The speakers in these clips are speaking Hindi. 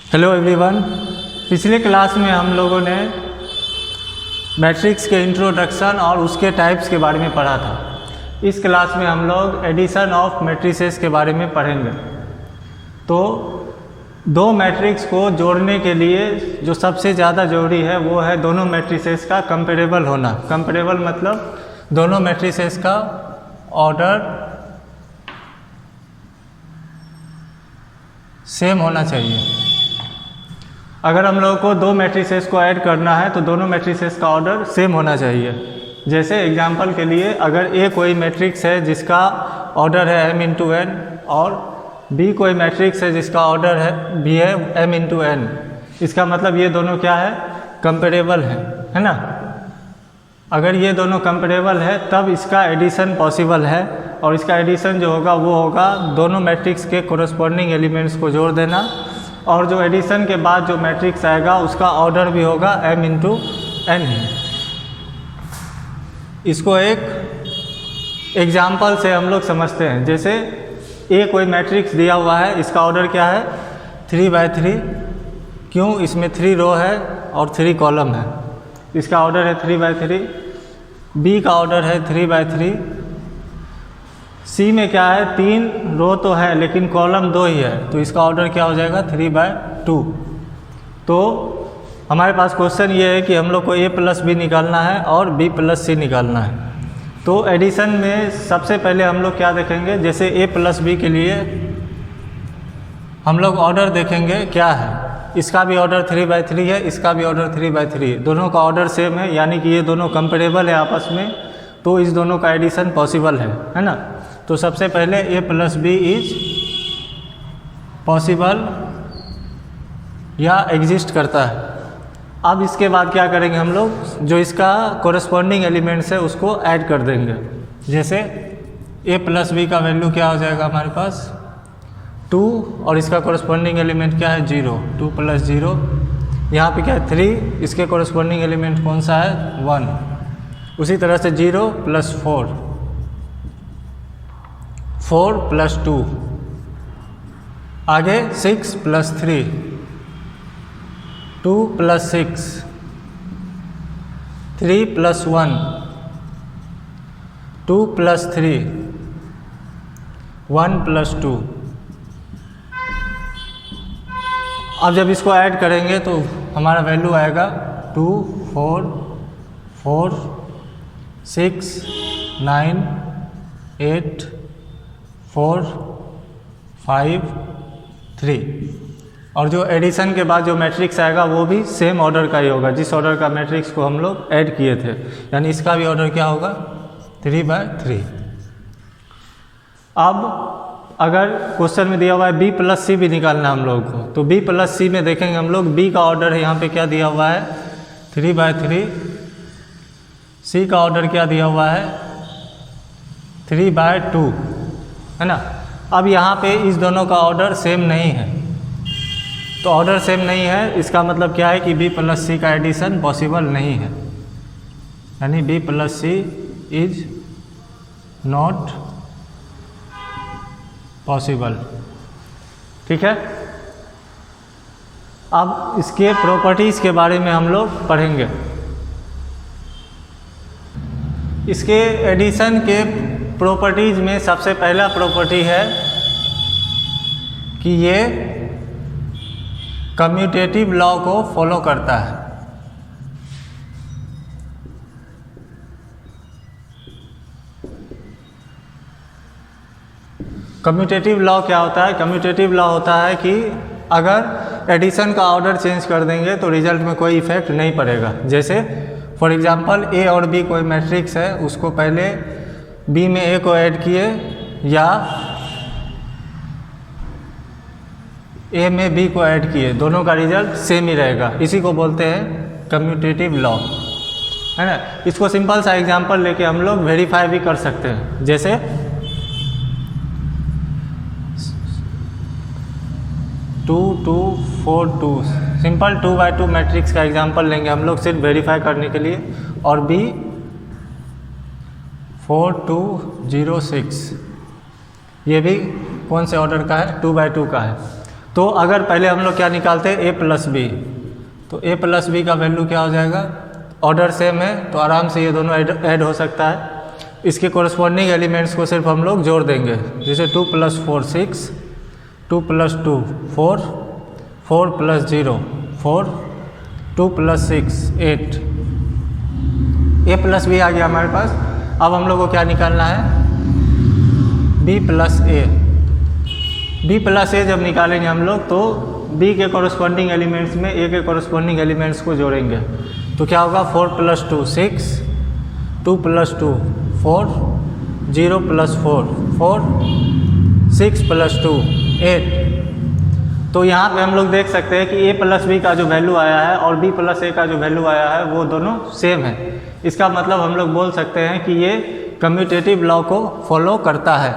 Hello everyone. पिछले क्लास में हम लोगों ने मैट्रिक्स के इंट्रोडक्शन और उसके टाइप्स के बारे में पढ़ा था। इस क्लास में हम लोग एडिशन ऑफ मैट्रिसेस के बारे में पढ़ेंगे। तो दो मैट्रिक्स को जोड़ने के लिए जो सबसे ज़्यादा ज़रूरी है वो है दोनों मैट्रिसेस का कंपेरेबल होना। कंपेरेबल मतलब दोनों मैट्रिसेस का ऑर्डर सेम होना चाहिए। अगर हम लोगों को दो मैट्रिसेस को ऐड करना है तो दोनों मैट्रिसेस का ऑर्डर सेम होना चाहिए। जैसे एग्जांपल के लिए अगर ए कोई मैट्रिक्स है जिसका ऑर्डर है m इंटू एन और बी कोई मैट्रिक्स है जिसका ऑर्डर है बी है m इंटू एन, इसका मतलब ये दोनों क्या है, कंपेरेबल है ना। अगर ये दोनों कंपेरेबल है तब इसका एडिशन पॉसिबल है और इसका एडिशन जो होगा वो होगा दोनों मैट्रिक्स के कोरस्पॉन्डिंग एलिमेंट्स को जोड़ देना और जो एडिशन के बाद जो मैट्रिक्स आएगा उसका ऑर्डर भी होगा m इंटू एन ही। इसको एक एग्जाम्पल से हम लोग समझते हैं। जैसे ए कोई मैट्रिक्स दिया हुआ है, इसका ऑर्डर क्या है 3×3। क्यों? इसमें 3 रो है और 3 कॉलम है, इसका ऑर्डर है 3×3। बी का ऑर्डर है 3×3। सी में क्या है, 3 रो तो है लेकिन कॉलम 2 ही है, तो इसका ऑर्डर क्या हो जाएगा 3/2। तो हमारे पास क्वेश्चन ये है कि हम लोग को a प्लस बी निकालना है और b प्लस सी निकालना है। तो एडिशन में सबसे पहले हम लोग क्या देखेंगे, जैसे a प्लस बी के लिए हम लोग ऑर्डर देखेंगे क्या है। इसका भी ऑर्डर 3×3 है, इसका भी ऑर्डर 3×3 है, दोनों का ऑर्डर सेम है, यानी कि ये दोनों कंपेरेबल है आपस में, तो इस दोनों का एडिशन पॉसिबल है ना। तो सबसे पहले a plus B is possible या एग्जिस्ट करता है। अब इसके बाद क्या करेंगे हम लोग, जो इसका कोरस्पॉन्डिंग एलिमेंट्स है उसको ऐड कर देंगे। जैसे a प्लस बी का वैल्यू क्या हो जाएगा हमारे पास 2 और इसका कोरस्पॉन्डिंग एलिमेंट क्या है 0, 2 + 0। यहाँ पे क्या है 3, इसके कोरस्पॉन्डिंग एलिमेंट कौन सा है 1। उसी तरह से 0 + 4, 4 + 2, आगे 6 + 3, 2 + 6, 3 + 1, 2 + 3, 1 + 2। अब जब इसको ऐड करेंगे तो हमारा वैल्यू आएगा 2, 4, 4, 6, 9, 8, 4, 5, 3। और जो एडिशन के बाद जो मैट्रिक्स आएगा वो भी सेम ऑर्डर का ही होगा जिस ऑर्डर का मैट्रिक्स को हम लोग ऐड किए थे, यानी इसका भी ऑर्डर क्या होगा 3×3। अब अगर क्वेश्चन में दिया हुआ है b प्लस सी भी निकालना हम लोग को, तो b प्लस सी में देखेंगे हम लोग b का ऑर्डर है, यहाँ पे क्या दिया हुआ है 3×3। c का ऑर्डर क्या दिया हुआ है 3/2 है ना। अब यहाँ पे इस दोनों का ऑर्डर सेम नहीं है, तो ऑर्डर सेम नहीं है इसका मतलब क्या है कि b प्लस सी का एडिशन पॉसिबल नहीं है, यानी b plus C is not possible. ठीक है। अब इसके प्रॉपर्टीज़ के बारे में हम लोग पढ़ेंगे। इसके एडिशन के प्रॉपर्टीज़ में सबसे पहला प्रॉपर्टी है कि ये कम्यूटेटिव लॉ को फॉलो करता है। कम्यूटेटिव लॉ क्या होता है? कम्यूटेटिव लॉ होता है कि अगर एडिशन का ऑर्डर चेंज कर देंगे तो रिजल्ट में कोई इफेक्ट नहीं पड़ेगा। जैसे फॉर एग्जांपल a और b कोई मैट्रिक्स है, उसको पहले b में a को ऐड किए या a में b को ऐड किए, दोनों का रिजल्ट सेम ही रहेगा। इसी को बोलते हैं कम्यूटेटिव लॉ, है ना। इसको सिंपल सा एग्जांपल लेके हम लोग वेरीफाई भी कर सकते हैं। जैसे 2, 2, 4, 2, सिंपल 2×2 मैट्रिक्स का एग्जांपल लेंगे हम लोग सिर्फ वेरीफाई करने के लिए। और b 4, 2, 0, 6, ये भी कौन से ऑर्डर का है 2×2 का है। तो अगर पहले हम लोग क्या निकालते हैं, ए प्लस बी, तो ए प्लस बी का वैल्यू क्या हो जाएगा, ऑर्डर सेम है तो आराम से ये दोनों ऐड हो सकता है। इसके कोरस्पॉन्डिंग एलिमेंट्स को सिर्फ हम लोग जोड़ देंगे, जैसे 2 + 4 6, 2 + 2 4, 4 + 0 4, 2 + 6 8, ए प्लस बी आ गया हमारे पास। अब हम लोग को क्या निकालना है, बी प्लस ए। बी प्लस ए जब निकालेंगे हम लोग तो बी के कोरस्पॉन्डिंग एलिमेंट्स में ए के कोरस्पॉन्डिंग एलिमेंट्स को जोड़ेंगे, तो क्या होगा 4 + 2 6, 2 + 2 4, 0 + 4 4, 6 + 2 8। तो यहाँ पे हम लोग देख सकते हैं कि ए प्लस बी का जो वैल्यू आया है और बी प्लस ए का जो वैल्यू आया है वो दोनों सेम है। इसका मतलब हम लोग बोल सकते हैं कि ये कम्यूटेटिव लॉ को फॉलो करता है।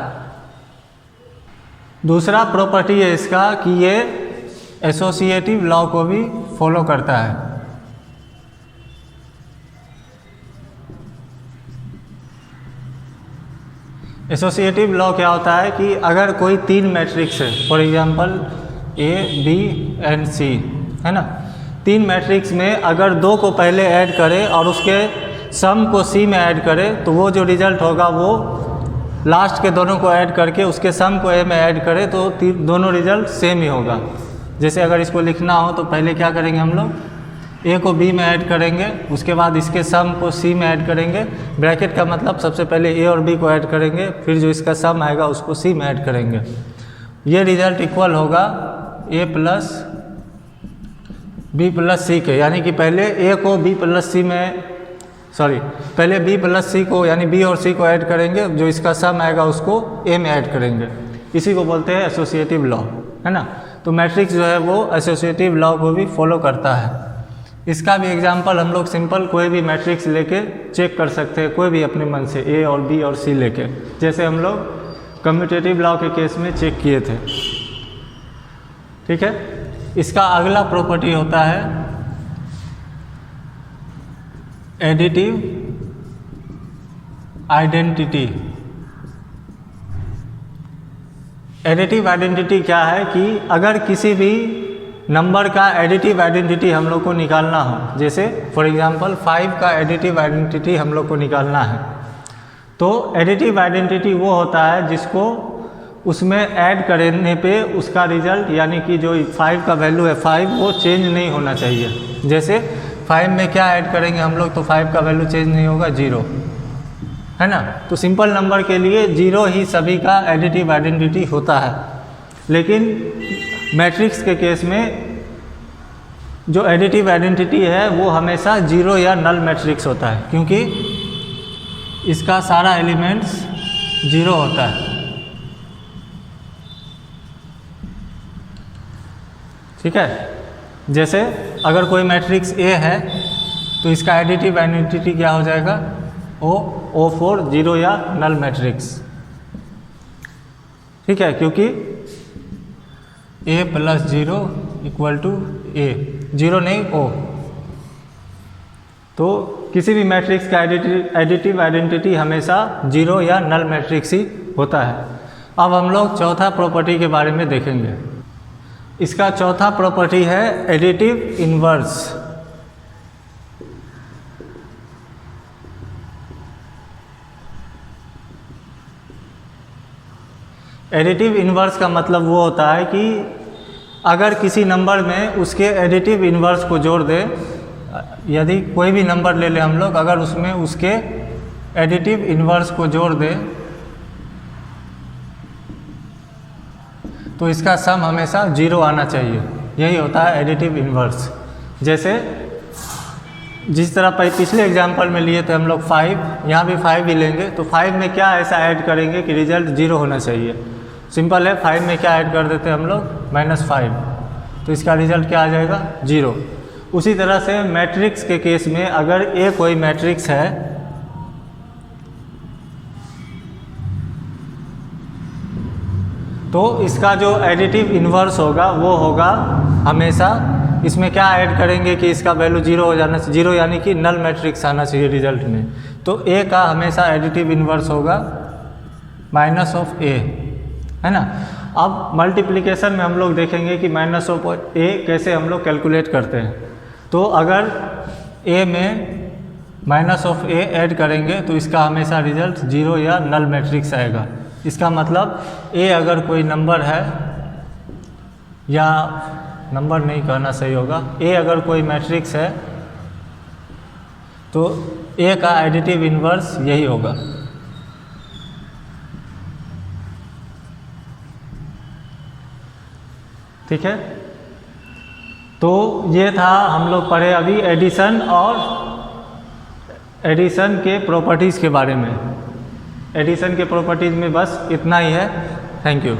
दूसरा प्रॉपर्टी है इसका कि ये एसोसिएटिव लॉ को भी फॉलो करता है। एसोसिएटिव लॉ क्या होता है कि अगर कोई 3 मैट्रिक्स है, for example A B and C, है ना, 3 मैट्रिक्स में अगर 2 को पहले ऐड करें और उसके सम को सी में ऐड करें तो वो जो रिजल्ट होगा वो लास्ट के दोनों को ऐड करके उसके सम को ए में ऐड करें तो दोनों रिजल्ट सेम ही होगा। जैसे अगर इसको लिखना हो तो पहले क्या करेंगे हम लोग, ए को बी में ऐड करेंगे, उसके बाद इसके सम को सी में ऐड करेंगे, ब्रैकेट का मतलब सबसे पहले ए और बी को ऐड करेंगे, फिर जो इसका सम आएगा उसको सी में ऐड करेंगे। ये रिजल्ट इक्वल होगा ए प्लस बी प्लस सी के, यानी कि पहले ए को बी प्लस सी में पहले बी प्लस सी को यानी बी और सी को ऐड करेंगे, जो इसका सम आएगा उसको ए में ऐड करेंगे। इसी को बोलते हैं एसोसिएटिव लॉ, है ना। तो मैट्रिक्स जो है वो एसोसिएटिव लॉ को भी फॉलो करता है। इसका भी एग्जांपल हम लोग सिंपल कोई भी मैट्रिक्स लेके चेक कर सकते हैं, कोई भी अपने मन से, ए और बी और सी लेके, जैसे हम लोग कम्यूटेटिव लॉ के केस में चेक किए थे। ठीक है, इसका अगला प्रॉपर्टी होता है एडिटिव आइडेंटिटी। एडिटिव आइडेंटिटी क्या है कि अगर किसी भी नंबर का एडिटिव आइडेंटिटी हम लोग को निकालना हो, जैसे फॉर एग्जांपल 5 का एडिटिव आइडेंटिटी हम लोग को निकालना है, तो एडिटिव आइडेंटिटी वो होता है जिसको उसमें ऐड करने पे उसका रिजल्ट यानी कि जो 5 का वैल्यू है 5 वो चेंज नहीं होना चाहिए। जैसे 5 में क्या ऐड करेंगे हम लोग तो 5 का वैल्यू चेंज नहीं होगा, 0, है ना। तो सिंपल नंबर के लिए 0 ही सभी का एडिटिव आइडेंटिटी होता है। लेकिन मैट्रिक्स के केस में जो एडिटिव आइडेंटिटी है वो हमेशा 0 या नल मैट्रिक्स होता है, क्योंकि इसका सारा एलिमेंट्स 0 होता है। ठीक है, जैसे अगर कोई मैट्रिक्स ए है तो इसका एडिटिव आइडेंटिटी क्या हो जाएगा, O4 0 या नल मैट्रिक्स। ठीक है, क्योंकि a + 0 = a, 0 नहीं O। तो किसी भी मैट्रिक्स का एडिटिव आइडेंटिटी हमेशा 0 या नल मैट्रिक्स ही होता है। अब हम लोग चौथा प्रॉपर्टी के बारे में देखेंगे। इसका चौथा प्रॉपर्टी है एडिटिव इन्वर्स। एडिटिव इन्वर्स का मतलब वो होता है कि अगर किसी नंबर में उसके एडिटिव इन्वर्स को जोड़ दे, यदि कोई भी नंबर ले ले हम लोग, अगर उसमें उसके एडिटिव इन्वर्स को जोड़ दे तो इसका सम हमेशा 0 आना चाहिए। यही होता है एडिटिव इन्वर्स। जैसे जिस तरह पिछले एग्जाम्पल में लिए थे हम लोग 5, यहाँ भी 5 ही लेंगे, तो 5 में क्या ऐसा ऐड करेंगे कि रिजल्ट 0 होना चाहिए। सिंपल है, 5 में क्या ऐड कर देते हैं हम लोग, -5, तो इसका रिजल्ट क्या आ जाएगा, 0। उसी तरह से मैट्रिक्स के केस में अगर ए कोई मैट्रिक्स है तो इसका जो एडिटिव इन्वर्स होगा वो होगा हमेशा, इसमें क्या ऐड करेंगे कि इसका वैल्यू 0 हो जाना चाहिए, 0 यानी कि नल मैट्रिक्स आना चाहिए रिजल्ट में। तो ए का हमेशा एडिटिव इन्वर्स होगा -A, है ना। अब मल्टीप्लिकेशन में हम लोग देखेंगे कि माइनस ऑफ ए कैसे हम लोग कैलकुलेट करते हैं। तो अगर ए में माइनस ऑफ ए ऐड करेंगे तो इसका हमेशा रिजल्ट 0 या नल मैट्रिक्स आएगा। इसका मतलब ए अगर कोई नंबर है, या नंबर नहीं कहना सही होगा, ए अगर कोई मैट्रिक्स है तो ए का एडिटिव इन्वर्स यही होगा। ठीक है, तो ये था हम लोग पढ़े अभी एडिशन और एडिशन के प्रॉपर्टीज़ के बारे में। एडिशन के प्रॉपर्टीज़ में बस इतना ही है। Thank you.